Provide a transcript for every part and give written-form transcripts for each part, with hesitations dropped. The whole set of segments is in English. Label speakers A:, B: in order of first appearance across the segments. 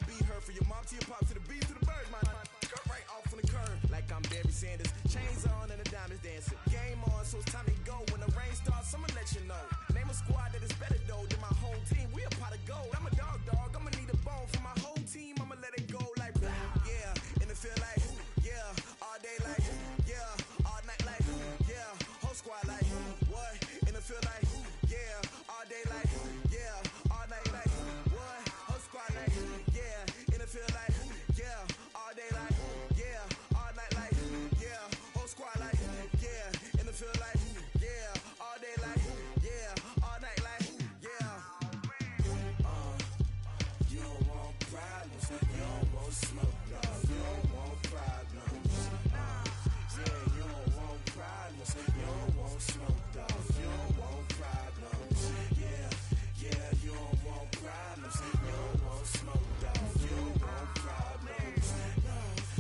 A: wanna be her for your mom to your pop to the beat to the bird, my skirt right off on the curb like I'm Barry Sanders. Chains on and the diamonds dancing. Game on, so it's time to go. When the rain starts, I'ma let you know. Name a squad that is better though than my home team. We a pot of gold. I'm a dog. I'ma need a bone for my whole team. I'ma let it go like yeah, and it feel like yeah, all day like yeah, all night like yeah, whole squad like what? And it feel like yeah, all day like yeah, all night like what? Whole squad like yeah, and it feel like yeah, all day like yeah, all night like yeah, whole squad like yeah, and it feel like yeah, all day like yeah, all night like yeah. You don't want problems, you don't want smoke, dog. You don't want problems. Yeah, you don't want problems, you don't want smoke, dog. You don't want problems. Yeah, you don't want problems, you don't want smoke, dog. You don't want problems.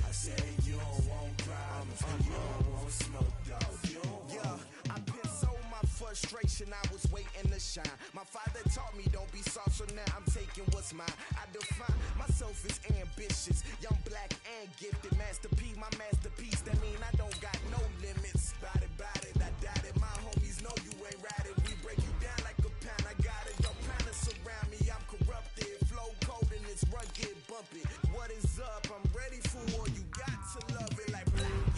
A: I said you don't want problems, you don't want smoke, dog. You don't want. I've been so my frustration, I was waiting to shine. My father taught me don't be soft, so now I'm taking what's mine. I define myself as ambitious, young, black, and gifted. Master P, my masterpiece. That mean I don't got no limits. Bout it, I doubt it. My homies know you ain't ratted. We break you down like a pound. I got it. Your planets surround me. I'm corrupted. Flow cold and it's rugged, bumpy. What is up? I'm ready for war. You got to love it like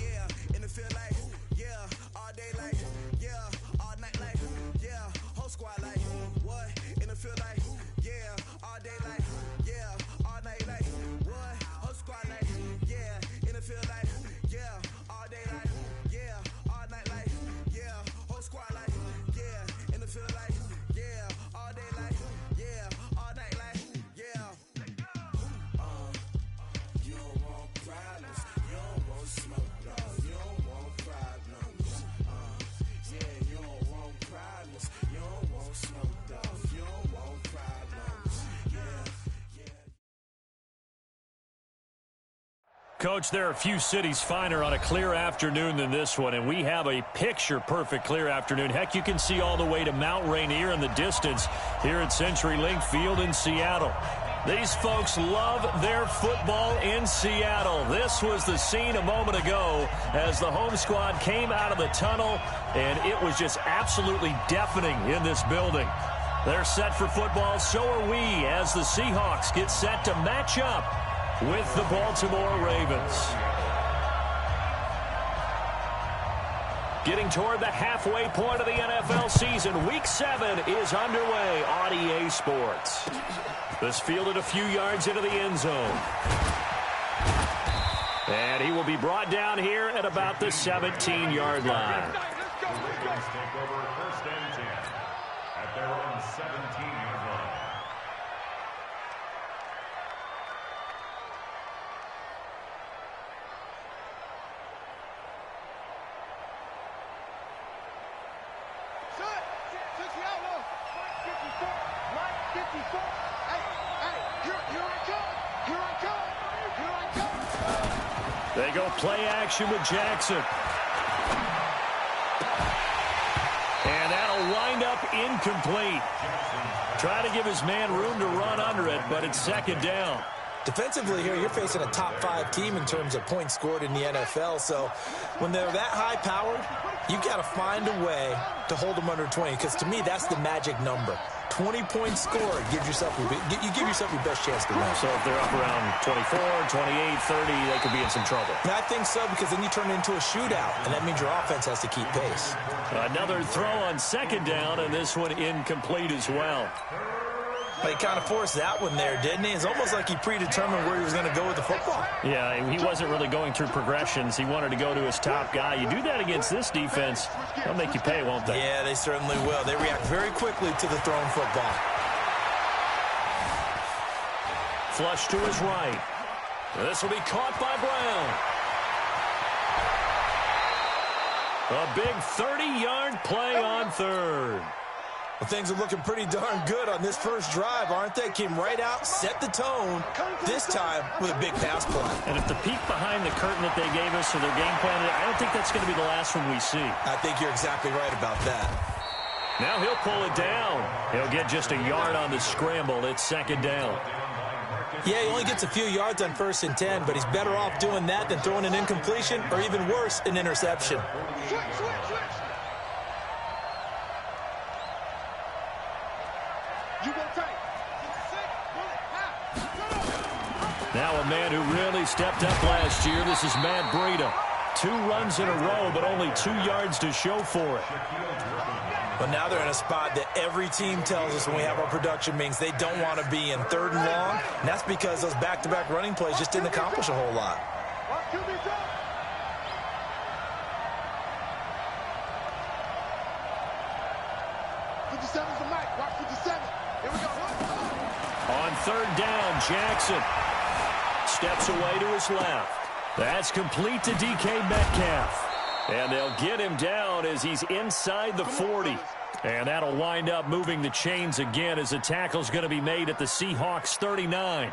A: yeah, and it feel like yeah, all day like yeah, all night like yeah, whole squad like what? And it feel like yeah, all day like yeah, all night like what? Whole squad like yeah, and it feel like yeah, all day like yeah, all night like yeah, whole squad like yeah, and it feel like yeah, all day like yeah, all night like yeah. You don't want problems, you don't want smoke, dog. You don't want problems. Yeah, you don't want problems, you don't want smoke, dog. You don't want problems. Yeah.
B: Coach, there are few cities finer on a clear afternoon than this one, and we have a picture-perfect clear afternoon. Heck, you can see all the way to Mount Rainier in the distance here at CenturyLink Field in Seattle. These folks love their football in Seattle. This was the scene a moment ago as the home squad came out of the tunnel, and it was just absolutely deafening in this building. They're set for football, so are we, as the Seahawks get set to match up with the Baltimore Ravens. Getting toward the halfway point of the NFL season, Week 7 is underway on EA Sports. This fielded a few yards into the end zone. And he will be brought down here at about the 17-yard line.
C: Take over first and 10 at their own 17-yard line.
B: They go play action with Jackson. And that'll wind up incomplete. Trying to give his man room to run under it, but it's second down.
D: Defensively here, you're facing a top-5 team in terms of points scored in the NFL. So when they're that high-powered, you've got to find a way to hold them under 20. Because to me, that's the magic number. 20 points scored, you give yourself your best chance to win.
B: So if they're up around 24, 28, 30, they could be in some trouble.
D: And I think so, because then you turn it into a shootout, and that means your offense has to keep pace.
B: Another throw on second down, and this one incomplete as well.
D: But he kind of forced that one there, didn't he? It's almost like he predetermined where he was going to go with the football.
B: Yeah, he wasn't really going through progressions. He wanted to go to his top guy. You do that against this defense, they'll make you pay, won't they?
D: Yeah, they certainly will. They react very quickly to the thrown football.
B: Flush to his right. This will be caught by Brown. A big 30-yard play on third.
D: Well, things are looking pretty darn good on this first drive, aren't they? Came right out, set the tone, this time with a big pass play.
B: And if the peek behind the curtain that they gave us for their game plan, I don't think that's going to be the last one we see.
D: I think you're exactly right about that.
B: Now he'll pull it down. He'll get just a yard on the scramble. It's second down.
D: Yeah, he only gets a few yards on 1st and 10, but he's better off doing that than throwing an incompletion or even worse, an interception.
B: Now a man who really stepped up last year. This is Matt Breida. 2 runs in a row, but only 2 yards to show for it.
D: But now they're in a spot that every team tells us when we have our production meetings they don't want to be in, 3rd and long. And that's because those back-to-back running plays just didn't accomplish a whole lot.
B: On 3rd down, Jackson steps away to his left. That's complete to DK Metcalf. And they'll get him down as he's inside the 40. And that'll wind up moving the chains again as the tackle's going to be made at the Seahawks 39.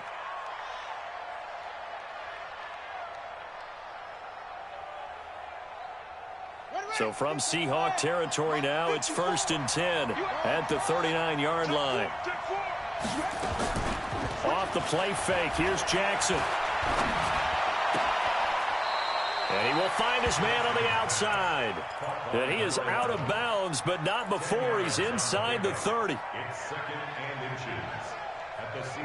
B: So from Seahawk territory now, it's 1st and 10 at the 39-yard line. Off the play fake, here's Jackson. And he will find his man on the outside. And he is out of bounds, but not before he's inside the 30.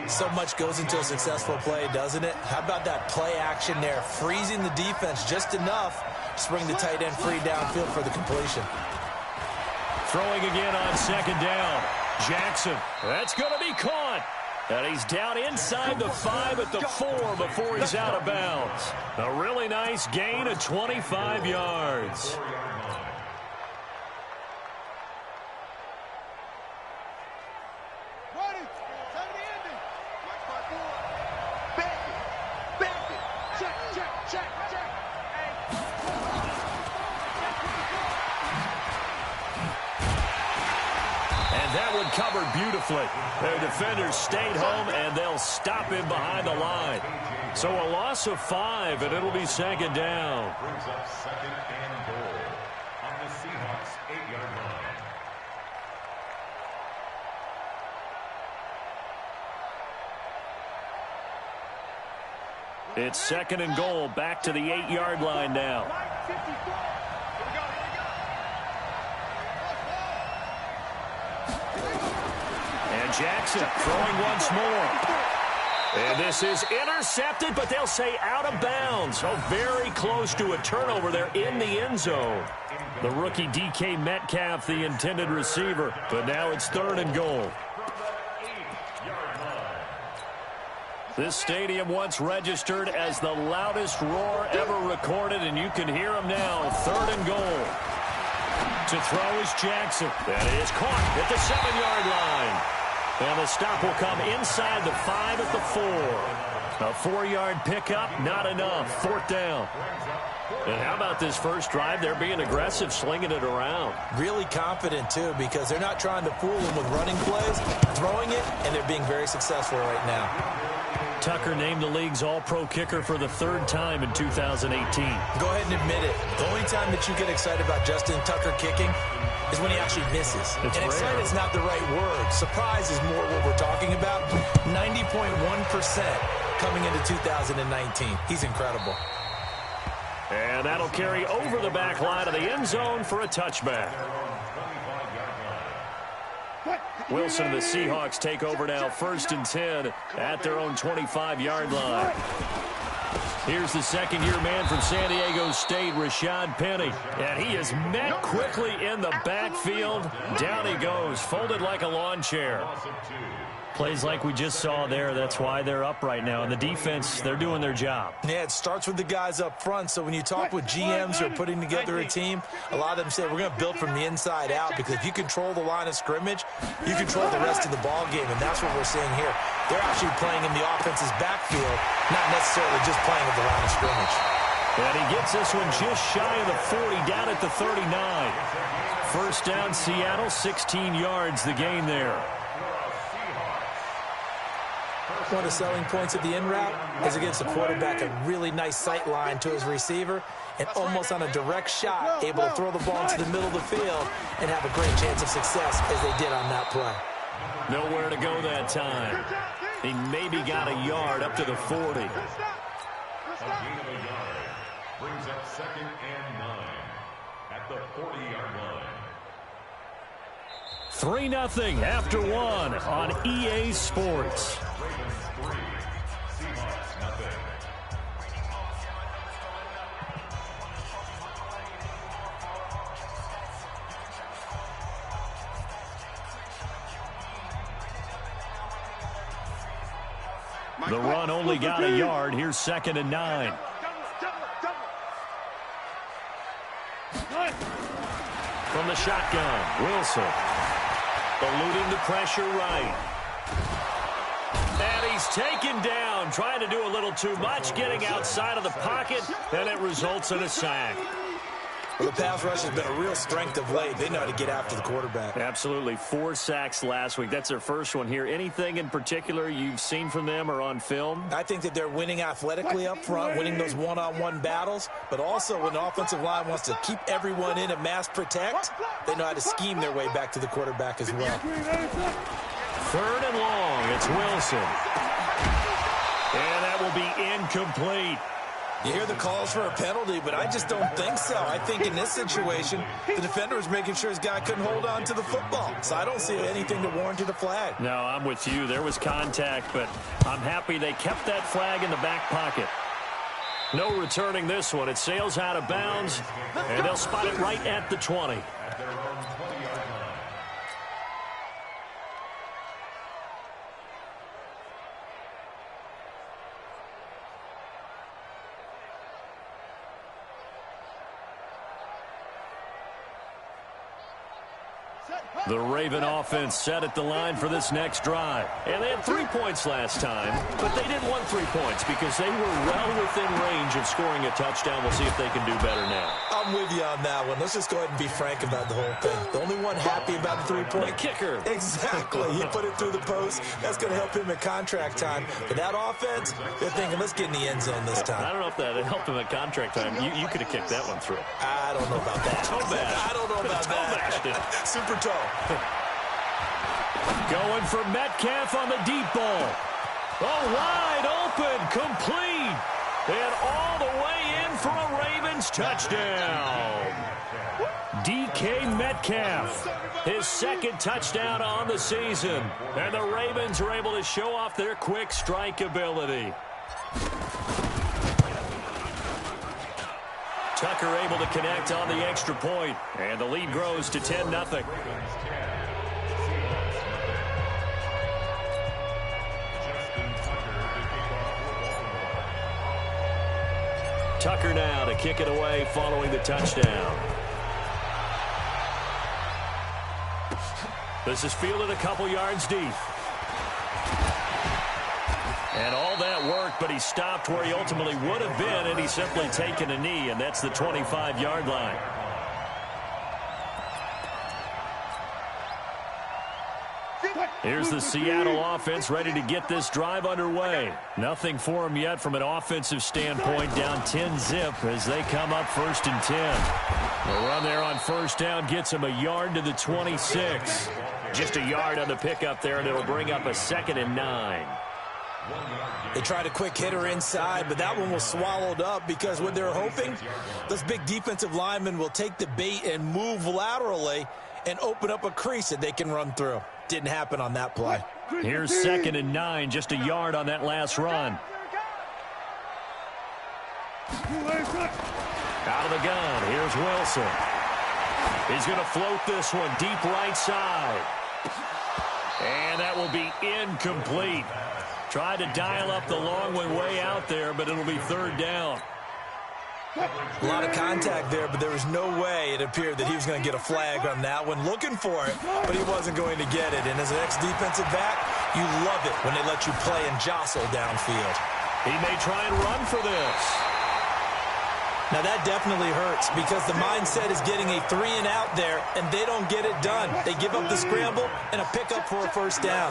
D: So much goes into a successful play, doesn't it? How about that play action there, freezing the defense just enough to bring the tight end free downfield for the completion.
B: Throwing again on 2nd down. Jackson, that's going to be caught. And he's down inside the 5 at the 4 before he's out of bounds. A really nice gain of 25 yards. Covered beautifully. Their defenders stayed home, and they'll stop him behind the line. So a loss of 5, and it'll be 2nd down.
C: Brings up 2nd and goal on the Seahawks 8-yard line.
B: It's 2nd and goal, back to the 8-yard line now. Jackson throwing once more. And this is intercepted, but they'll say out of bounds. Oh, very close to a turnover there in the end zone. The rookie DK Metcalf, the intended receiver. But now it's 3rd and goal. This stadium once registered as the loudest roar ever recorded, and you can hear him now. 3rd and goal. To throw is Jackson. That is caught at the 7-yard line. And the stop will come inside the 5 at the 4. A 4-yard pickup, not enough. 4th down. And how about this first drive? They're being aggressive, slinging it around.
D: Really confident, too, because they're not trying to fool them with running plays, throwing it, and they're being very successful right now.
B: Tucker named the league's all-pro kicker for the 3rd time in 2018.
D: Go ahead and admit it. The only time that you get excited about Justin Tucker kicking is when he actually misses. And excited is not the right word. Surprise is more what we're talking about. 90.1% coming into 2019. He's incredible.
B: And that'll carry over the back line of the end zone for a touchback. Wilson and the Seahawks take over now, 1st and 10 at their own 25-yard line. Here's the 2nd-year man from San Diego State, Rashad Penny. And he is met quickly in the backfield. Down he goes, folded like a lawn chair. Plays like we just saw there. That's why they're up right now. And the defense, they're doing their job.
D: Yeah, it starts with the guys up front. So when you talk with GMs who are putting together a team, a lot of them say we're going to build from the inside out, because if you control the line of scrimmage, you control the rest of the ball game. And that's what we're seeing here. They're actually playing in the offense's backfield, not necessarily just playing at the line of scrimmage.
B: And he gets this one just shy of the 40, down at the 39. 1st down, Seattle, 16 yards the gain there.
D: One of the selling points of the in route is against the quarterback, a really nice sight line to his receiver, and almost on a direct shot, able to throw the ball into the middle of the field and have a great chance of success as they did on that play.
B: Nowhere to go that time. He maybe got a yard up to the 40.
C: A gain of a yard brings up 2nd and 9 at the 40-yard line.
B: 3-0 after 1 on EA Sports.
C: Ravens 3, Seahawks nothing.
B: The run only got a yard. Here's 2nd and 9. From the shotgun, Wilson. Eluding the pressure right. And he's taken down, trying to do a little too much, getting outside of the pocket, and it results in a sack.
D: Well, the pass rush has been a real strength of late. They know how to get after the quarterback.
B: Absolutely. 4 sacks last week. That's their first one here. Anything in particular you've seen from them or on film?
D: I think that they're winning athletically up front, winning those one-on-one battles, but also when the offensive line wants to keep everyone in and mass protect, they know how to scheme their way back to the quarterback as well.
B: 3rd and long. It's Wilson. And that will be incomplete.
D: You hear the calls for a penalty, but I just don't think so. I think in this situation, the defender was making sure his guy couldn't hold on to the football. So I don't see anything to warrant a flag.
B: No, I'm with you. There was contact, but I'm happy they kept that flag in the back pocket. No returning this one. It sails out of bounds, and they'll spot it right at the 20.
C: At their own 20-yard line.
B: The Raven offense set at the line for this next drive. And they had 3 points last time, but they didn't want 3 points because they were well within range of scoring a touchdown. We'll see if they can do better now.
D: I'm with you on that one. Let's just go ahead and be frank about the whole thing. The only one happy about the 3-point.
B: The kicker.
D: Exactly. He put it through the post. That's going to help him at contract time. But that offense, they're thinking, let's get in the end zone this time.
B: I don't know if that helped him at contract time. You could have kicked that one through.
D: I don't know about that. I don't know about that. Super toe.
B: Going for Metcalf on the deep ball. Oh, wide open, complete. And all the way in for a Ravens touchdown. DK Metcalf, his 2nd touchdown on the season. And the Ravens are able to show off their quick strike ability. Tucker able to connect on the extra point. And the lead grows to 10-0. Tucker now to kick it away following the touchdown. This is fielded a couple yards deep. And all that work, but he stopped where he ultimately would have been, and he's simply taken a knee, and that's the 25-yard line. Here's the Seattle offense ready to get this drive underway. Nothing for them yet from an offensive standpoint, down 10-zip as they come up 1st and 10. The run there on 1st down gets him a yard to the 26. Just a yard on the pickup there, and it'll bring up a 2nd and 9.
D: They tried a quick hitter inside, but that one was swallowed up because what they're hoping, those big defensive linemen will take the bait and move laterally and open up a crease that they can run through. Didn't happen on that play.
B: Here's 2nd and 9, just a yard on that last run. Out of the gun, here's Wilson. He's going to float this one deep right side. And that will be incomplete. Tried to dial up the long one way out there, but it'll be 3rd down.
D: A lot of contact there, but there was no way it appeared that he was going to get a flag on that one. Looking for it, but he wasn't going to get it. And as an ex-defensive back, you love it when they let you play and jostle downfield.
B: He may try and run for this.
D: Now that definitely hurts because the mindset is getting a 3-and-out there, and they don't get it done. They give up the scramble and a pickup for a 1st down.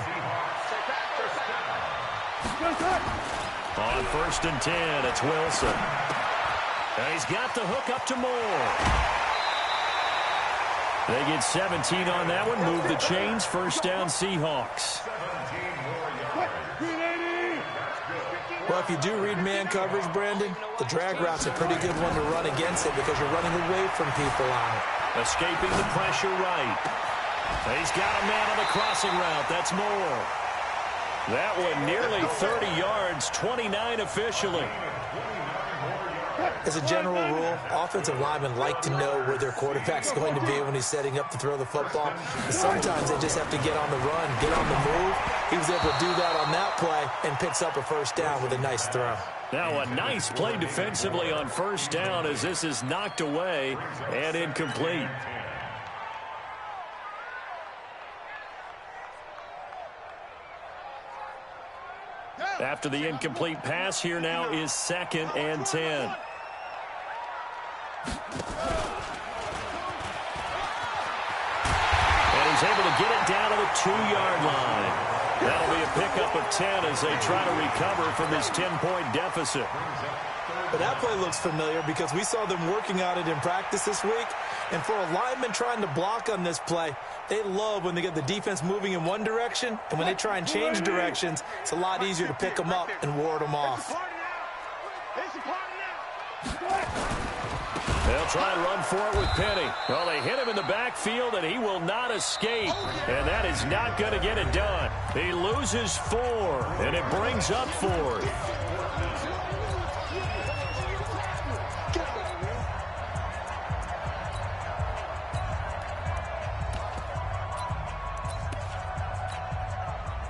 B: On 1st and 10, it's Wilson. And he's got the hook up to Moore. They get 17 on that one. Move the chains. 1st down, Seahawks.
C: 17 more yards.
D: Well, if you do read man coverage, Brandon, the drag route's a pretty good one to run against it because you're running away from people on it.
B: Escaping the pressure right. He's got a man on the crossing route. That's Moore. That one nearly 30 yards, 29 officially.
D: As a general rule, offensive linemen like to know where their quarterback's going to be when he's setting up to throw the football. But sometimes they just have to get on the run, get on the move. He was able to do that on that play and picks up a first down with a nice throw.
B: Now a nice play defensively on first down as this is knocked away and incomplete. After the incomplete pass, here now is 2nd and 10. And he's able to get it down to the 2-yard line. That'll be a pickup of 10 as they try to recover from this 10-point deficit.
D: But that play looks familiar because we saw them working on it in practice this week. And for a lineman trying to block on this play, they love when they get the defense moving in one direction. And when they try and change directions, it's a lot easier to pick them up and ward them off.
B: They'll try and run for it with Penny. Well, they hit him in the backfield, and he will not escape. And that is not going to get it done. He loses 4, and it brings up 4th.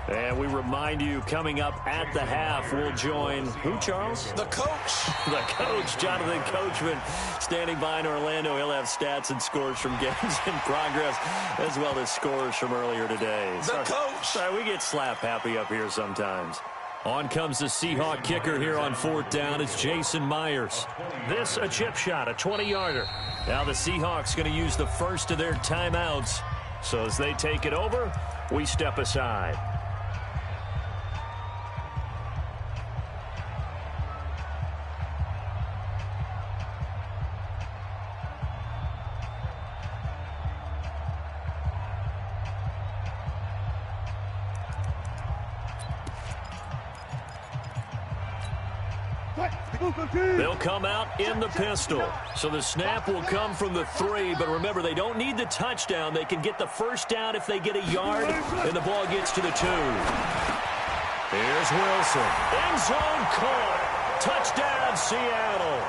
B: And we remind you, coming up at the half, we'll join who, Charles?
D: The coach.
B: The coach, Jonathan Coachman, standing by in Orlando. He'll have stats and scores from games in progress, as well as scores from earlier today.
D: The coach.
B: Sorry, we get slap happy up here sometimes. On comes the Seahawk kicker here on 4th down. It's Jason Myers. This a chip shot, a 20-yarder. Now the Seahawks going to use the first of their timeouts. So as they take it over, we step aside. They'll come out in the pistol. So the snap will come from the 3, but remember, they don't need the touchdown. They can get the first down if they get a yard, and the ball gets to the 2. Here's Wilson. End zone caught. Touchdown, Seattle.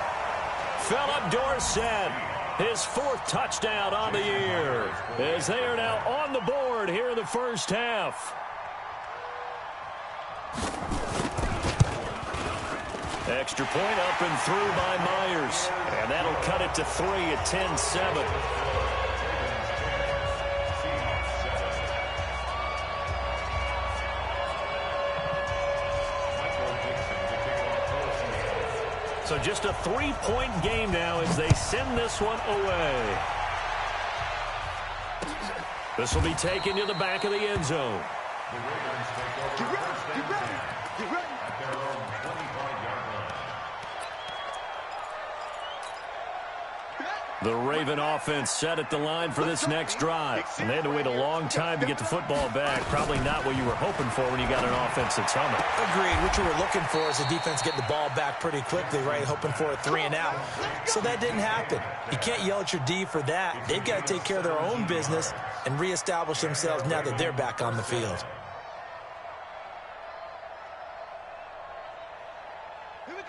B: Philip Dorsett, his 4th touchdown on the year, as they are now on the board here in the first half. Extra point up and through by Myers. And that'll cut it to 3 at 10-7. So just a 3-point game now as they send this one away. This will be taken to the back of the end zone.
A: Get ready, get ready, get ready.
B: The Raven offense set at the line for this next drive. And they had to wait a long time to get the football back. Probably not what you were hoping for when you got an offense that's humming.
D: Agreed. What you were looking for is the defense getting the ball back pretty quickly, right? Hoping for a 3 and out. So that didn't happen. You can't yell at your D for that. They've got to take care of their own business and reestablish themselves now that they're back on the field.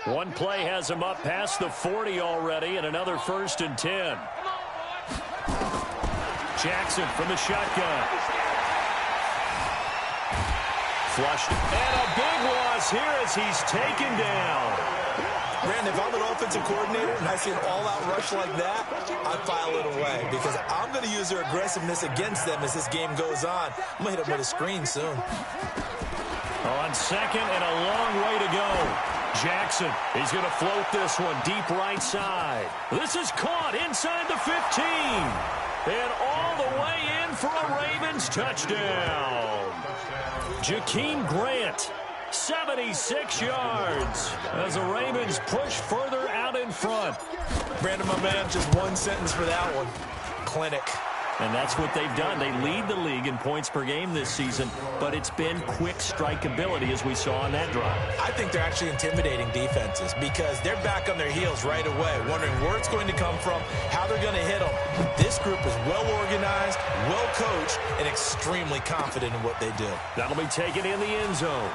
B: One play has him up past the 40 already, and another 1st and 10. Jackson from the shotgun. Flushed, and a big loss here as he's taken down.
D: Brandon, if I'm an offensive coordinator and I see an all-out rush like that, I file it away because I'm going to use their aggressiveness against them as this game goes on. I'm going to hit them with a screen soon.
B: On 2nd and a long way to go. Jackson, he's going to float this one deep right side. This is caught inside the 15. And all the way in for a Ravens touchdown. Jakeem Grant, 76 yards as the Ravens push further out in front.
D: Brandon, my man, just one sentence for that one. Clinic.
B: And that's what they've done. They lead the league in points per game this season, but it's been quick strike ability as we saw on that drive.
D: I think they're actually intimidating defenses because they're back on their heels right away, wondering where it's going to come from, how they're going to hit them. This group is well organized, well coached, and extremely confident in what they do.
B: That'll be taken in the end zone.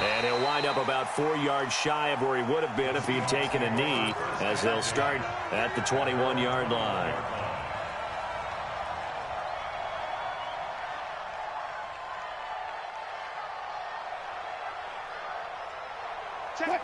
B: And he'll wind up about 4 yards shy of where he would have been if he'd taken a knee, as they'll start at the 21-yard line.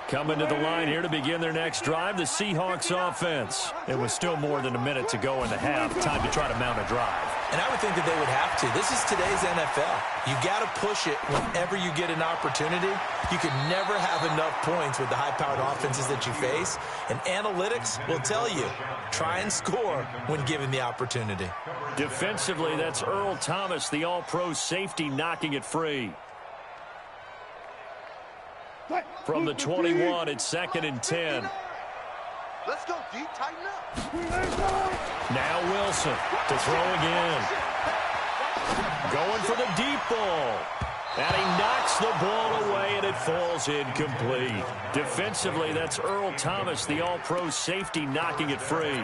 B: Coming to the line here to begin their next drive, the Seahawks offense. It was still more than a minute to go in the half. Time to try to mount a drive.
D: And I would think that they would have to. This is today's NFL. You got to push it whenever you get an opportunity. You can never have enough points with the high-powered offenses that you face. And analytics will tell you, try and score when given the opportunity.
B: Defensively, that's Earl Thomas, the all-pro safety, knocking it free. From the 21, it's 2nd and 10.
E: Let's go, D. Tighten up.
B: Now Wilson to throw again. Going for the deep ball. And he knocks the ball away, and it falls incomplete. Defensively, that's Earl Thomas, the all-pro safety, knocking it free.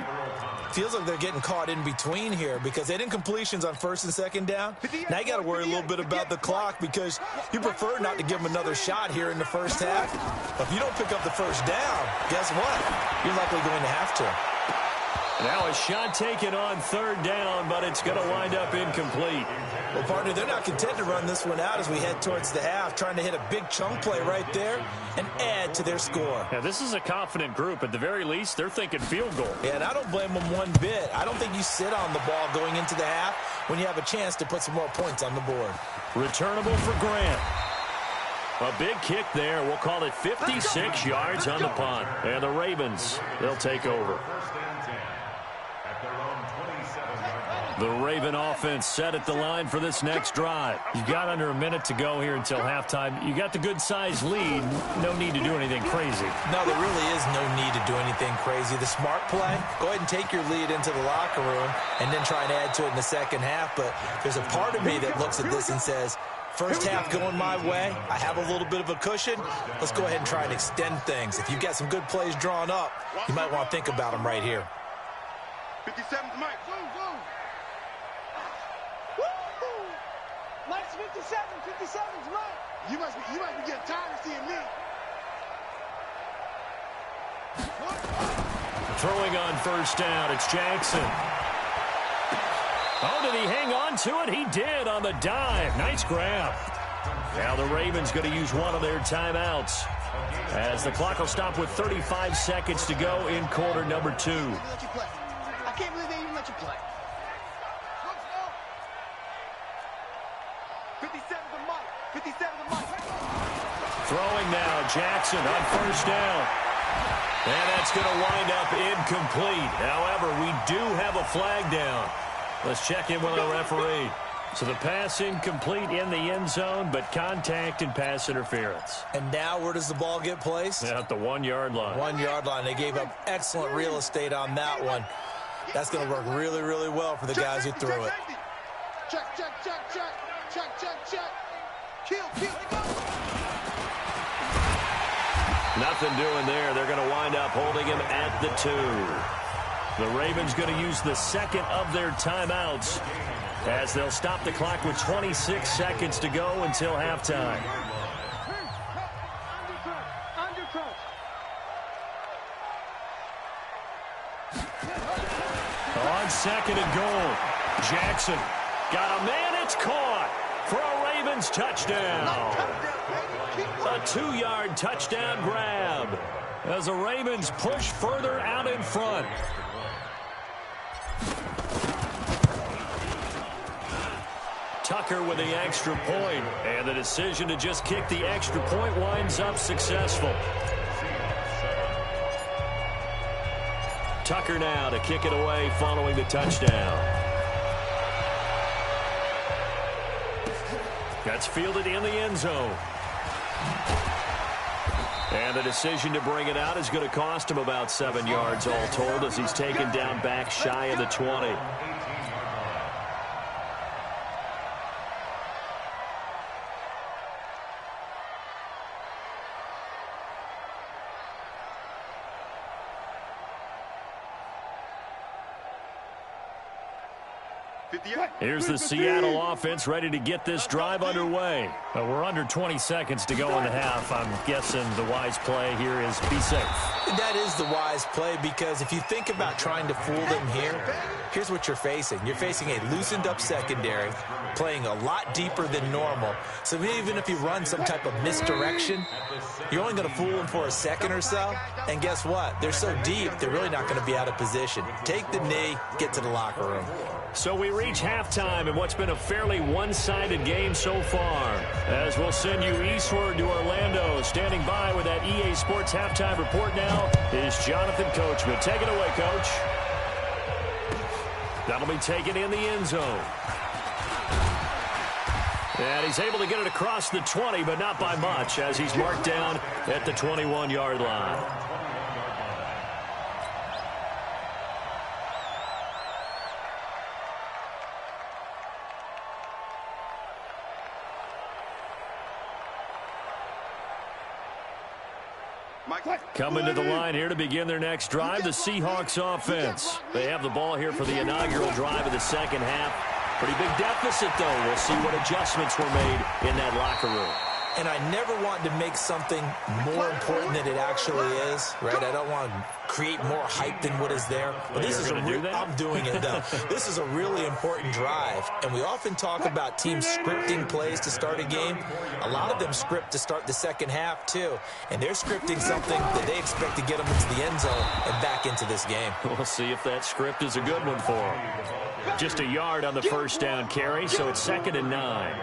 D: Feels like they're getting caught in between here because they didn't completions on 1st and 2nd down. Now you got to worry a little bit about the clock because you prefer not to give them another shot here in the first half. But if you don't pick up the first down, guess what? You're likely going to have to.
B: Now a shot taken on 3rd down, but it's going to wind up incomplete.
D: Well, partner, they're not content to run this one out as we head towards the half, trying to hit a big chunk play right there and add to their score.
B: Yeah, this is a confident group. At the very least, they're thinking field goal.
D: Yeah, and I don't blame them one bit. I don't think you sit on the ball going into the half when you have a chance to put some more points on the board.
B: Returnable for Grant. A big kick there. We'll call it 56 yards on the punt. And the Ravens, they'll take over. The Raven offense set at the line for this next drive. You got under a minute to go here until halftime. You got the good-sized lead. No need to do anything crazy.
D: No, there really is no need to do anything crazy. The smart play, go ahead and take your lead into the locker room and then try and add to it in the second half. But there's a part of me that looks at this and says, first half going my way, I have a little bit of a cushion. Let's go ahead and try and extend things. If you've got some good plays drawn up, you might want to think about them right here.
E: 57's Mike.
F: Mike's 57. 57's Mike.
E: You might be getting tired of seeing me.
B: Throwing on 1st down, it's Jackson. Oh, did he hang on to it? He did on the dive. Nice grab. Now the Ravens going to use one of their timeouts as the clock will stop with 35 seconds to go in quarter number 2.
F: I can't believe they even let you play.
E: 57's a Mike. 57's a Mike.
B: Throwing now, Jackson on 1st down. And that's going to wind up incomplete. However, we do have a flag down. Let's check in with our referee. So the pass incomplete in the end zone, but contact and pass interference.
D: And now where does the ball get placed?
B: At the 1-yard line.
D: 1-yard line. They gave up excellent real estate on that one. That's going to work really, really well for the guys who threw it.
E: Check. Kill.
B: Nothing doing there. They're going to wind up holding him at the 2. The Ravens going to use the second of their timeouts as they'll stop the clock with 26 seconds to go until halftime. On 2nd and goal, Jackson got a man. It's caught for a Ravens touchdown. A 2-yard touchdown grab as the Ravens push further out in front. Tucker with the extra point, and the decision to just kick the extra point winds up successful. Tucker now to kick it away following the touchdown. That's fielded in the end zone. And And the decision to bring it out is going to cost him about 7 yards all told as he's taken down back shy of the 20. Here's the Seattle offense ready to get this drive underway. We're under 20 seconds to go in the half. I'm guessing the wise play here is be safe.
D: That is the wise play because if you think about trying to fool them here, here's what you're facing. You're facing a loosened up secondary, playing a lot deeper than normal. So even if you run some type of misdirection, you're only going to fool them for a second or so. And guess what? They're so deep, they're really not going to be out of position. Take the knee, get to the locker room.
B: So we reach halftime in what's been a fairly one-sided game so far. As we'll send you eastward to Orlando. Standing by with that EA Sports halftime report now is Jonathan Coachman. Take it away, Coach. That'll be taken in the end zone. And he's able to get it across the 20, but not by much, as he's marked down at the 21-yard line. Coming to the line here to begin their next drive, the Seahawks offense. They have the ball here for the inaugural drive of the second half. Pretty big deficit, though. We'll see what adjustments were made in that locker room.
D: And I never want to make something more important than it actually is, right? I don't want to create more hype than what is there. But this is I'm doing it, though. This is a really important drive. And we often talk about teams scripting plays to start a game. A lot of them script to start the second half, too. And they're scripting something that they expect to get them into the end zone and back into this game.
B: We'll see if that script is a good one for them. Just a yard on the first down carry, so it's 2nd and 9.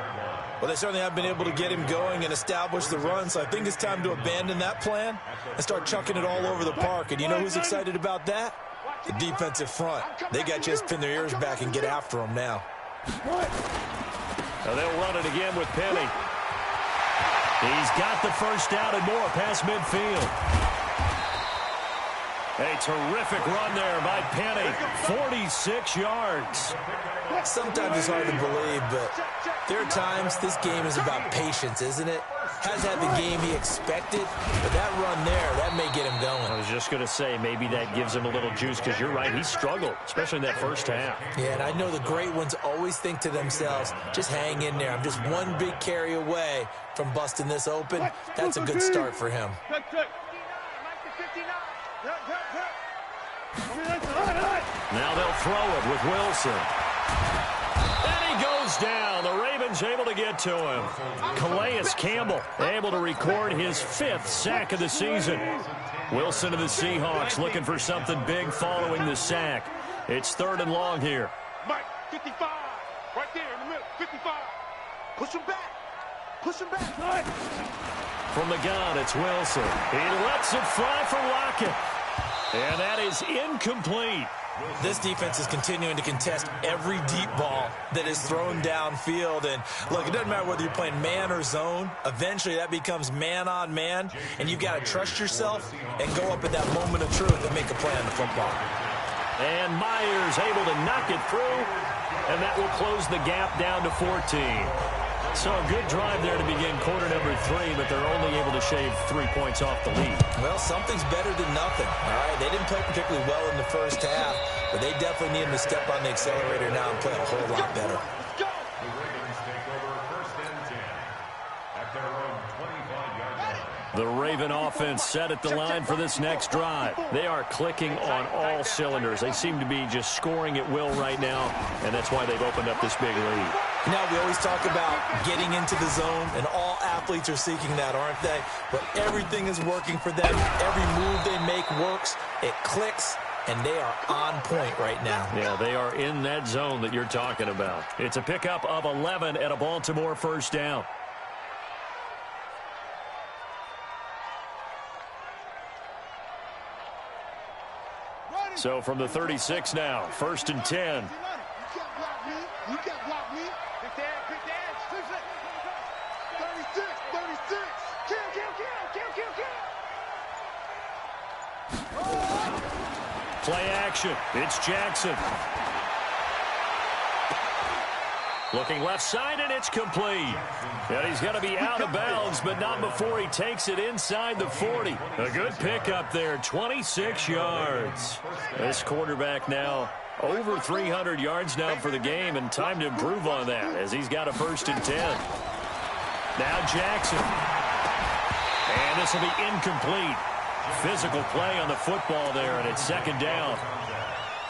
D: Well, they certainly have been able to get him going and establish the run, so I think it's time to abandon that plan and start chucking it all over the park. And you know who's excited about that? The defensive front. They got just pin their ears back and get after them now.
B: Now they'll run it again with Penny. He's got the first down and more past midfield. A terrific run there by Penny. 46 yards.
D: Sometimes it's hard to believe, but there are times this game is about patience, isn't it? Hasn't had the game he expected, but that run there, that may get him going.
B: I was just going to say, maybe that gives him a little juice, because you're right, he struggled, especially in that first half.
D: Yeah, and I know the great ones always think to themselves, just hang in there. I'm just one big carry away from busting this open. That's a good start for him.
B: Now they'll throw it with Wilson. And he goes down. The Ravens able to get to him. Calais Campbell able to record his 5th sack of the season. Wilson of the Seahawks looking for something big following the sack. It's 3rd and long here.
E: Mike, 55. Right there in the middle. 55. Push him back. Push him back.
B: From the gun, it's Wilson. He lets it fly for Lockett. And that is incomplete.
D: This defense is continuing to contest every deep ball that is thrown downfield. And, look, it doesn't matter whether you're playing man or zone. Eventually, that becomes man-on-man, and you've got to trust yourself and go up at that moment of truth and make a play on the football.
B: And Myers able to knock it through, and that will close the gap down to 14. So a good drive there to begin quarter number 3, but they're only able to shave 3 points off the lead.
D: Well, something's better than nothing, all right? They didn't play particularly well in the first half, but they definitely need them to step on the accelerator now and play a whole lot better.
C: The Ravens take over 1st and 10 at their own 25-yard line.
B: The Raven offense set at the line for this next drive. They are clicking on all cylinders. They seem to be just scoring at will right now, and that's why they've opened up this big lead.
D: Now, we always talk about getting into the zone, and all athletes are seeking that, aren't they? But everything is working for them. Every move they make works. It clicks, and they are on point right now.
B: Yeah, they are in that zone that you're talking about. It's a pickup of 11 at a Baltimore 1st down. So from the 36 now, 1st and 10.
E: You can't block me. Pick the edge, pick the edge. 36, 36. Kill.
B: Play action. It's Jackson. Looking left side, and it's complete. And he's going to be out of bounds, but not before he takes it inside the 40. A good pickup there, 26 yards. This quarterback now over 300 yards now for the game, and time to improve on that as he's got a 1st and 10. Now Jackson. And this will be incomplete. Physical play on the football there, and it's 2nd down.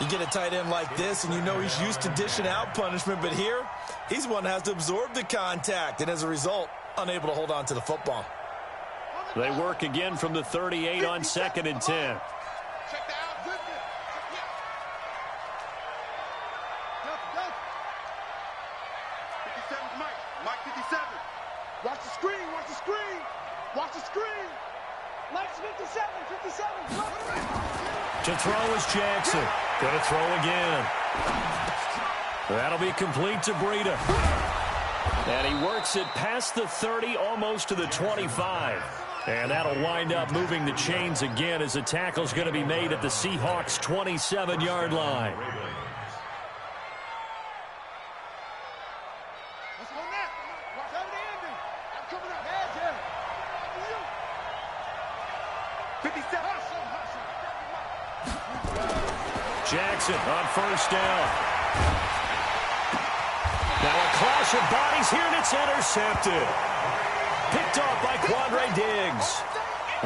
D: You get a tight end like this, and you know he's used to dishing out punishment, but here, he's one that has to absorb the contact, and as a result, unable to hold on to the football.
B: They work again from the 38 on 2nd and 10.
E: Mike 57. Watch the screen, watch the screen. Watch the screen.
F: Mike's 57, 57.
B: To throw is Jackson. Going to throw again. That'll be complete to Breida. And he works it past the 30, almost to the 25. And that'll wind up moving the chains again as the tackle's going to be made at the Seahawks' 27-yard line.
E: Let's go now. Watch out the ending. I'm coming up. 57.
B: Jackson on 1st down. Now a clash of bodies here, and it's intercepted. Picked off by Quandre Diggs.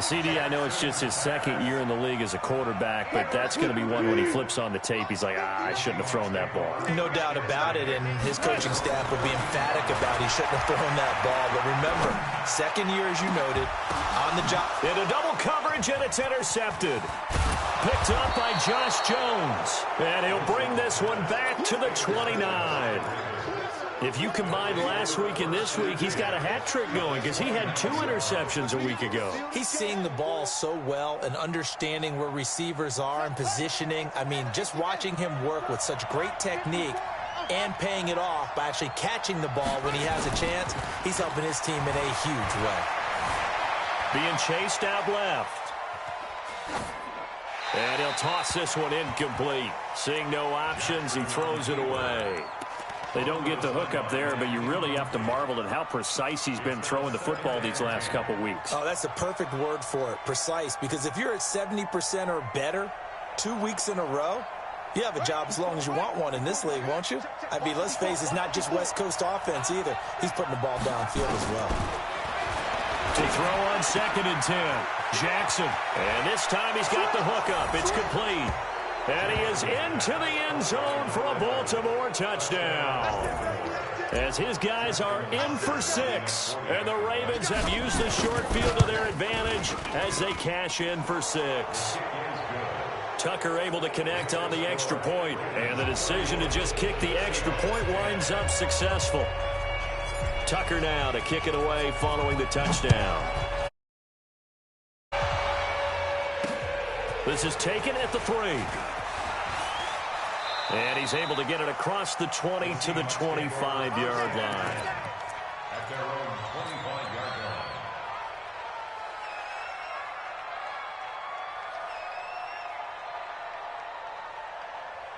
B: CD, I know it's just his 2nd year in the league as a quarterback, but that's going to be one when he flips on the tape. He's like, I shouldn't have thrown that ball.
D: No doubt about it, and his coaching staff will be emphatic about he shouldn't have thrown that ball. But remember, 2nd year, as you noted, on the job.
B: Into double coverage, and it's intercepted. Picked up by Josh Jones. And he'll bring this one back to the 29. If you combine last week and this week, he's got a hat trick going because he had 2 interceptions a week ago.
D: He's seeing the ball so well and understanding where receivers are and positioning. I mean, just watching him work with such great technique and paying it off by actually catching the ball when he has a chance, he's helping his team in a huge way.
B: Being chased out left. And he'll toss this one incomplete. Seeing no options, he throws it away. They don't get the hook up there, but you really have to marvel at how precise he's been throwing the football these last couple weeks.
D: Oh, that's a perfect word for it, precise, because if you're at 70% or better 2 weeks in a row, you have a job as long as you want one in this league, won't you? I mean, let's face it, it's not just West Coast offense either. He's putting the ball downfield as well.
B: To throw on 2nd and 10, Jackson. And this time he's got the hook up. It's complete. And he is into the end zone for a Baltimore touchdown. As his guys are in for 6. And the Ravens have used the short field to their advantage as they cash in for 6. Tucker able to connect on the extra point. And the decision to just kick the extra point winds up successful. Tucker now to kick it away following the touchdown. This is taken at the 3. And he's able to get it across the 20 to the 25-yard line.
C: At their own 25-yard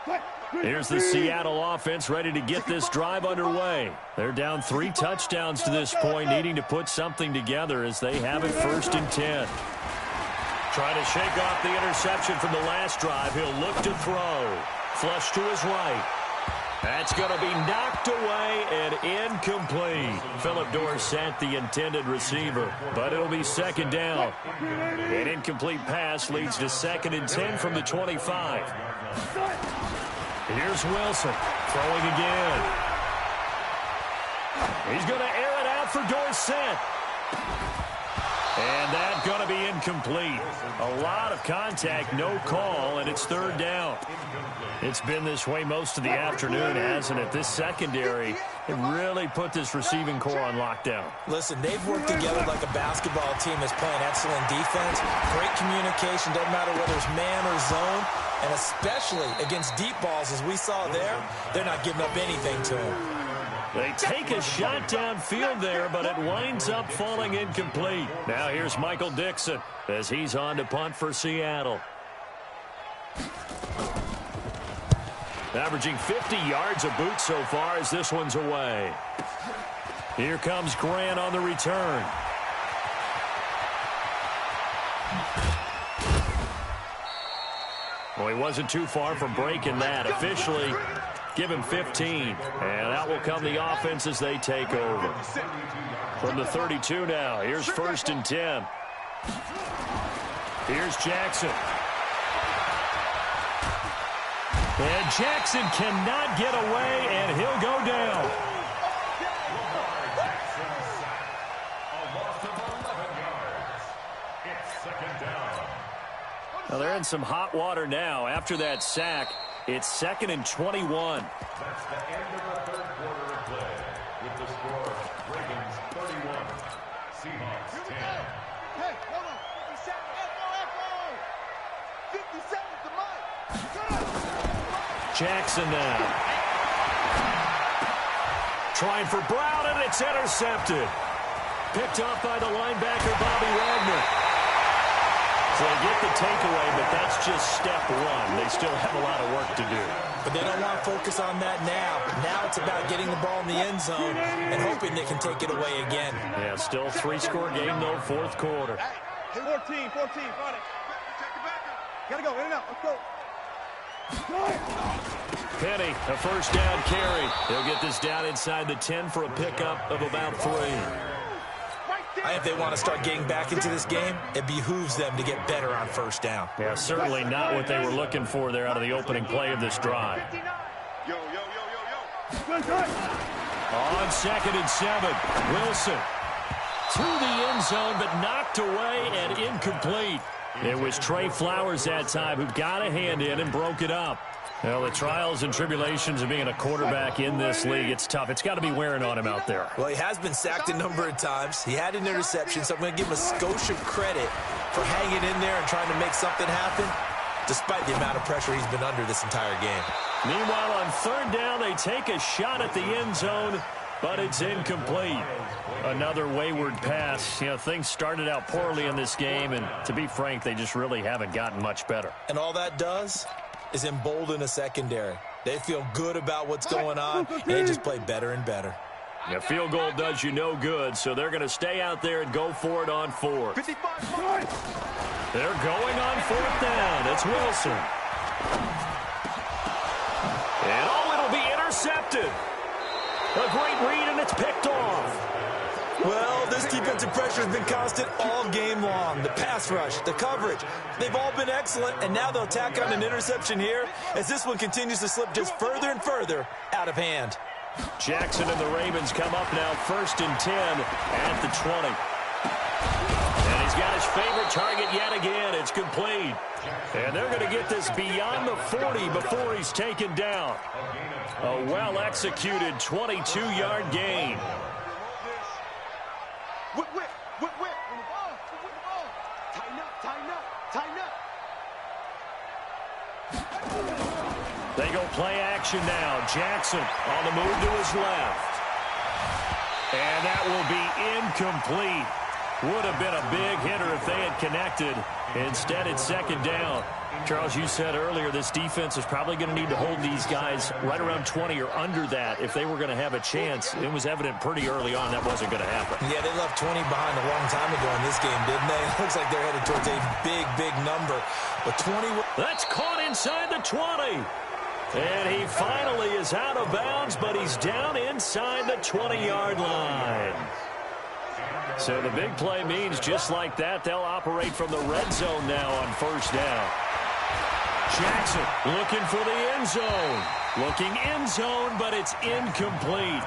C: line.
B: Here's the Seattle offense ready to get this drive underway. They're down 3 touchdowns to this point, needing to put something together as they have it 1st and 10. Trying to shake off the interception from the last drive. He'll look to throw. Flush to his right. That's going to be knocked away and incomplete. Phillip Dorsett, the intended receiver, but it'll be 2nd down. An incomplete pass leads to 2nd and 10 from the 25. Here's Wilson throwing again. He's going to air it out for Dorsett. And that's going to be incomplete. A lot of contact, no call, and it's 3rd down. It's been this way most of the afternoon, hasn't it? This secondary, it really put this receiving core on lockdown.
D: Listen, they've worked together like a basketball team that's playing excellent defense. Great communication, doesn't matter whether it's man or zone. And especially against deep balls, as we saw there, they're not giving up anything to him.
B: They take a shot downfield there, but it winds up falling incomplete. Now here's Michael Dixon as he's on to punt for Seattle. Averaging 50 yards a boot so far as this one's away. Here comes Grant on the return. Well, he wasn't too far from breaking that. Officially, give him 15. And out will come the offense as they take over. From the 32 now, here's 1st and 10. Here's Jackson. And Jackson cannot get away, and he'll go down. Well, they're in some hot water now. After that sack, it's 2nd and 21.
C: That's the end of the third quarter of play. With the score, Ravens 31, Seahawks 10.
E: Hey, hold on. 57. Echo. 57 to Mike.
B: Jackson now. Trying for Brown, and it's intercepted. Picked off by the linebacker, Bobby Wagner. So they get the takeaway, but that's just step one. They still have a lot of work to do.
D: But they don't want to focus on that now. Now it's about getting the ball in the end zone and hoping they can take it away again.
B: Yeah, still 3-score game, though, 4th quarter.
F: Hey, 14, got it. Gotta go, in and out, let's go.
B: Penny, a 1st down carry. He'll get this down inside the 10 for a pickup of about 3.
D: I think if they want to start getting back into this game, it behooves them to get better on 1st down.
B: Yeah, certainly not what they were looking for there out of the opening play of this drive.
E: Yo.
B: On 2nd and 7, Wilson to the end zone, but knocked away and incomplete. It was Trey Flowers that time who got a hand in and broke it up. Well, the trials and tribulations of being a quarterback in this league, it's tough. It's got to be wearing on him out there.
D: Well, he has been sacked a number of times. He had an interception, so I'm going to give him a skosh of credit for hanging in there and trying to make something happen, despite the amount of pressure he's been under this entire game.
B: Meanwhile, on 3rd down, they take a shot at the end zone, but it's incomplete. Another wayward pass. You know, things started out poorly in this game, and to be frank, they just really haven't gotten much better.
D: And all that does is embolden a secondary. They feel good about what's going on, and they just play better and better.
B: A field goal does you no good, so they're going to stay out there and go for it on 4th. They're going on 4th down. It's Wilson. And it'll be intercepted. A great read, and it's picked off.
D: Well, this defensive pressure has been constant all game long. The pass rush, the coverage, they've all been excellent, and now they'll tack on an interception here as this one continues to slip just further and further out of hand.
B: Jackson and the Ravens come up now 1st and 10 at the 20. And he's got his favorite target yet again. It's complete. And they're going to get this beyond the 40 before he's taken down. A well-executed 22-yard gain.
F: Whip. On the ball. Tighten up.
B: They go play action now. Jackson on the move to his left. And that will be incomplete. Would have been a big hitter if they had connected. Instead, it's 2nd down. Charles, you said earlier this defense is probably going to need to hold these guys right around 20 or under that if they were going to have a chance. It was evident pretty early on that wasn't going to happen.
D: Yeah, they left 20 behind a long time ago in this game, didn't they? It looks like they're headed towards a big number. But 20...
B: That's caught inside the 20. And he finally is out of bounds, but he's down inside the 20-yard line. So the big play means just like that, they'll operate from the red zone now on 1st down. Jackson looking for the end zone. Looking end zone, but it's incomplete.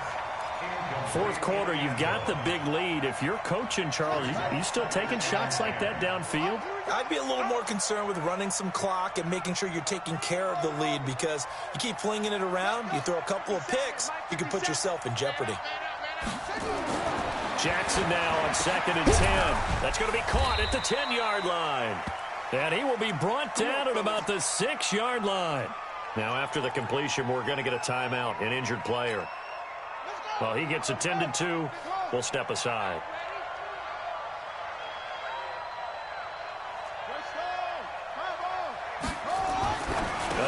B: 4th quarter, you've got the big lead. If you're coaching, Charles, you still taking shots like that downfield?
D: I'd be a little more concerned with running some clock and making sure you're taking care of the lead, because you keep flinging it around, you throw a couple of picks, you can put yourself in jeopardy.
B: Jackson now on 2nd and 10. That's going to be caught at the 10-yard line. And he will be brought down at about the 6-yard line. Now, after the completion, we're going to get a timeout, an injured player. Well, he gets attended to. We'll step aside.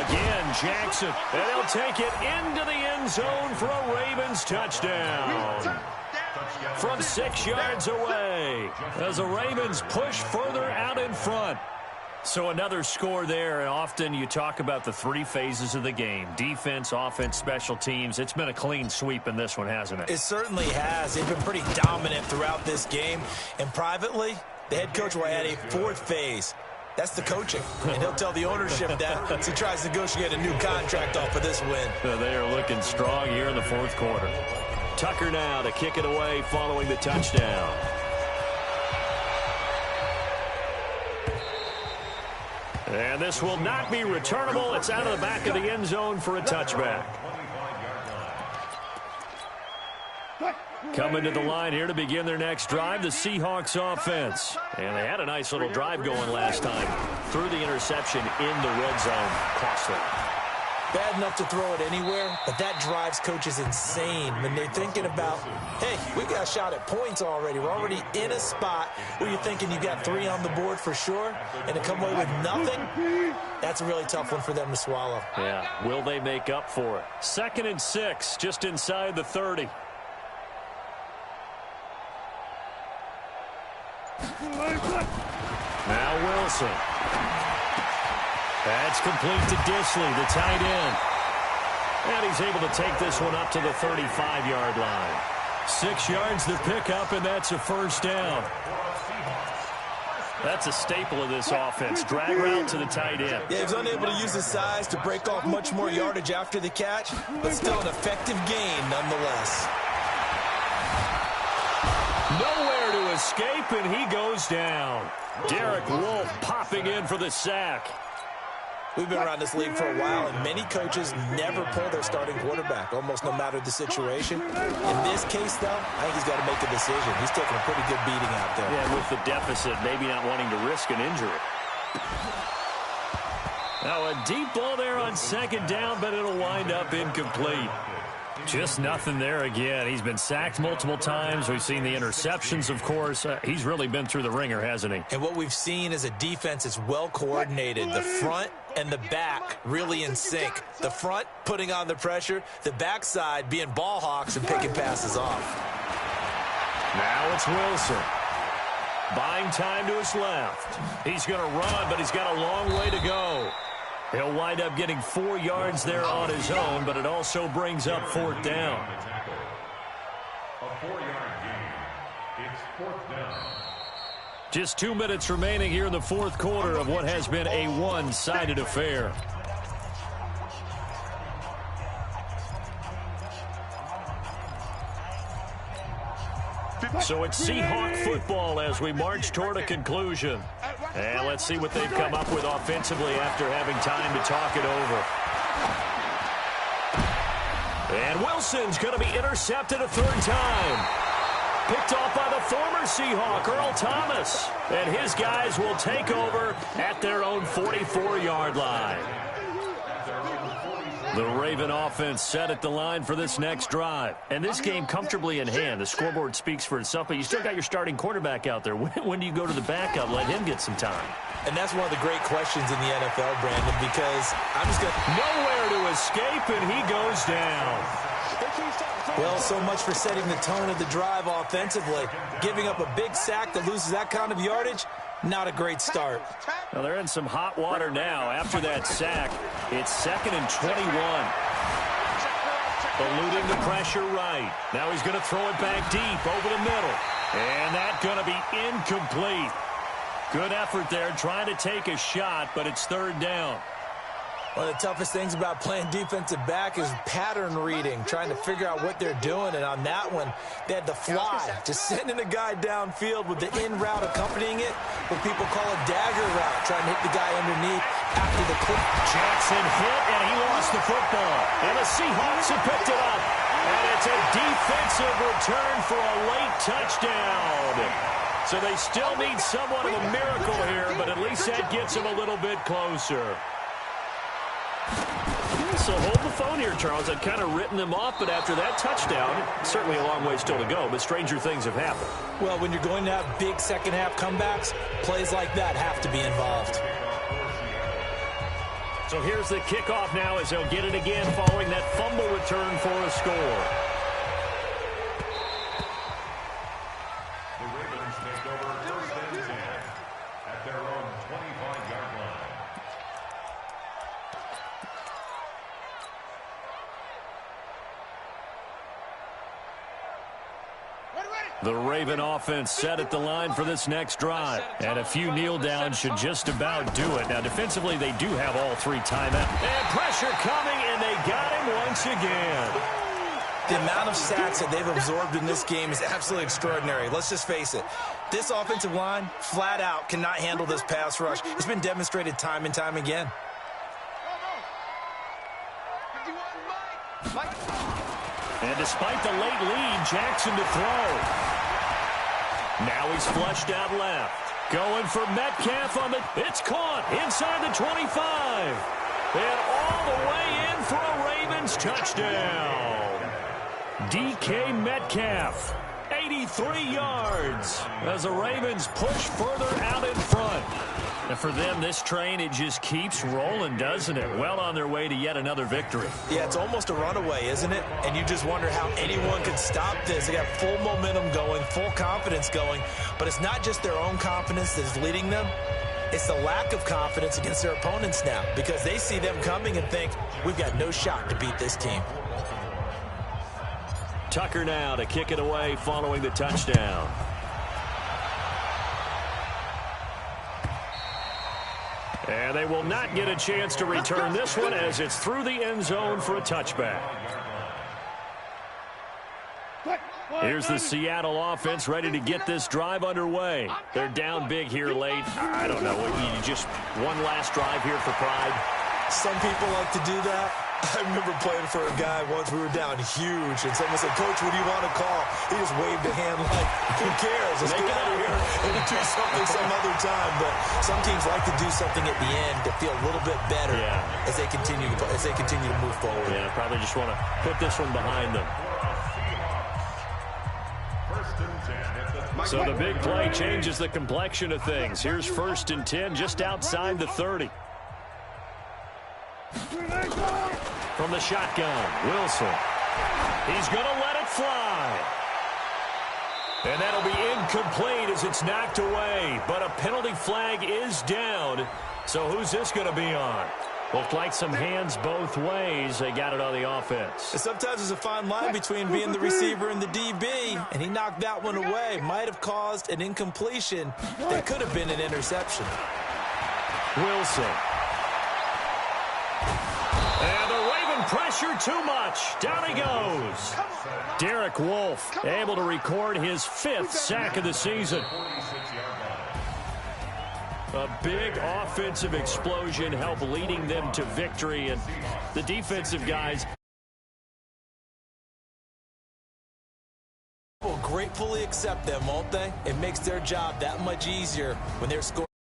B: Again, Jackson. And he'll take it into the end zone for a Ravens touchdown. From 6 yards away, as the Ravens push further out in front. So another score there, and often you talk about the 3 phases of the game. Defense, offense, special teams. It's been a clean sweep in this one, hasn't it?
D: It certainly has. They've been pretty dominant throughout this game. And privately, the head coach will add a 4th phase. That's the coaching. And he'll tell the ownership that as he tries to negotiate a new contract off of this win.
B: They are looking strong here in the 4th quarter. Tucker now to kick it away following the touchdown. And this will not be returnable. It's out of the back of the end zone for a touchback. Coming to the line here to begin their next drive, the Seahawks offense. And they had a nice little drive going last time. Threw the interception in the red zone. Costly.
D: Bad enough to throw it anywhere, but that drives coaches insane when they're thinking about, hey, we got a shot at points already. We're already in a spot where you're thinking you got 3 on the board for sure, and to come away with nothing, that's a really tough one for them to swallow.
B: Yeah, will they make up for it? 2nd and 6, just inside the 30. Now Wilson. That's complete to Disley, the tight end. And he's able to take this one up to the 35-yard line. 6 yards to pick up, and that's a first down. That's a staple of this offense. Drag route to the tight end.
D: Yeah, he was unable to use his size to break off much more yardage after the catch, but still an effective gain nonetheless.
B: Nowhere to escape, and he goes down. Derek Wolfe popping in for the sack.
D: We've been around this league for a while, and many coaches never pull their starting quarterback, almost no matter the situation. In this case, though, I think he's got to make a decision. He's taking a pretty good beating out there.
B: Yeah, with the deficit, maybe not wanting to risk an injury. Now, a deep ball there on 2nd down, but it'll wind up incomplete. Just nothing there again. He's been sacked multiple times. We've seen the interceptions, of course. He's really been through the ringer, hasn't he?
D: And what we've seen is a defense that's well coordinated. The front and the back really in sync. The front putting on the pressure, the backside being ball hawks and picking passes off.
B: Now it's Wilson. Buying time to his left. He's going to run, but he's got a long way to go. He'll wind up getting 4 yards there on his own, but it also brings up 4th down.
C: A 4-yard gain. It's 4th down.
B: Just 2 minutes remaining here in the 4th quarter of what has been a one-sided affair. So it's Seahawk football as we march toward a conclusion. And let's see what they've come up with offensively after having time to talk it over. And Wilson's going to be intercepted a 3rd time. Picked off by the former Seahawk, Earl Thomas. And his guys will take over at their own 44-yard line. The Raven offense set at the line for this next drive. And this game comfortably in hand. The scoreboard speaks for itself, but you still got your starting quarterback out there. When do you go to the backup, let him get some time?
D: And that's one of the great questions in the NFL, Brandon, because I'm just going to...
B: Nowhere to escape, and he goes down.
D: Well, so much for setting the tone of the drive offensively. Giving up a big sack that loses that kind of yardage, not a great start.
B: Well, they're in some hot water now. After that sack, it's 2nd and 21. Eluding the pressure right. Now he's going to throw it back deep over the middle. And that's going to be incomplete. Good effort there trying to take a shot, but it's 3rd down.
D: One of the toughest things about playing defensive back is pattern reading, trying to figure out what they're doing. And on that one, they had the fly, just sending a guy downfield with the in route accompanying it, what people call a dagger route, trying to hit the guy underneath after the clip.
B: Jackson hit, and he lost the football. And the Seahawks have picked it up. And it's a defensive return for a late touchdown. So they still need somewhat of a miracle here, but at least that gets them a little bit closer. So hold the phone here, Charles. I'd kind of written them off, but after that touchdown, certainly a long way still to go, but stranger things have happened.
D: Well, when you're going to have big second-half comebacks, plays like that have to be involved.
B: So here's the kickoff now as they'll get it again following that fumble return for a score.
C: The Ravens take over first and 10 at their own 25-yard line.
B: The Raven offense set at the line for this next drive. And a few kneel downs should just about do it. Now, defensively, they do have all three timeouts. And pressure coming, and they got him once again.
D: The amount of sacks that they've absorbed in this game is absolutely extraordinary. Let's just face it. This offensive line, flat out, cannot handle this pass rush. It's been demonstrated time and time again.
B: And despite the late lead, Jackson to throw. Now he's flushed out left. Going for Metcalf on the... It's caught inside the 25. And all the way in for a Ravens touchdown. DK Metcalf, 83 yards as the Ravens push further out in front. And for them, this train, it just keeps rolling, doesn't it? Well on their way to yet another victory.
D: Yeah, it's almost a runaway, isn't it? And you just wonder how anyone could stop this. They got full momentum going, full confidence going. But it's not just their own confidence that's leading them. It's the lack of confidence against their opponents now because they see them coming and think, we've got no shot to beat this team.
B: Tucker now to kick it away following the touchdown. And they will not get a chance to return this one as it's through the end zone for a touchback. Here's the Seattle offense ready to get this drive underway. They're down big here late. I don't know. You just one last drive here for pride.
D: Some people like to do that. I remember playing for a guy once. We were down huge, and someone said, "Coach, what do you want to call?" He just waved a hand like, "Who cares? Let's get out of here and do something some other time." But some teams like to do something at the end to feel a little bit better as they continue to move forward.
B: Yeah, probably just want to put this one behind them. So the big play changes the complexion of things. Here's 1st and 10 just outside the 30. From the shotgun, Wilson. He's going to let it fly. And that'll be incomplete as it's knocked away. But a penalty flag is down. So who's this going to be on? Looked like some hands both ways. They got it on the offense.
D: And sometimes there's a fine line between being the receiver and the DB, and he knocked that one away. Might have caused an incompletion that could have been an interception.
B: Wilson. And the Raven pressure too much. Down he goes. Derek Wolfe able to record his 5th sack of the season. A big offensive explosion helped leading them to victory, and the defensive guys will gratefully accept them, won't they? It makes their job that much easier when they're scoring.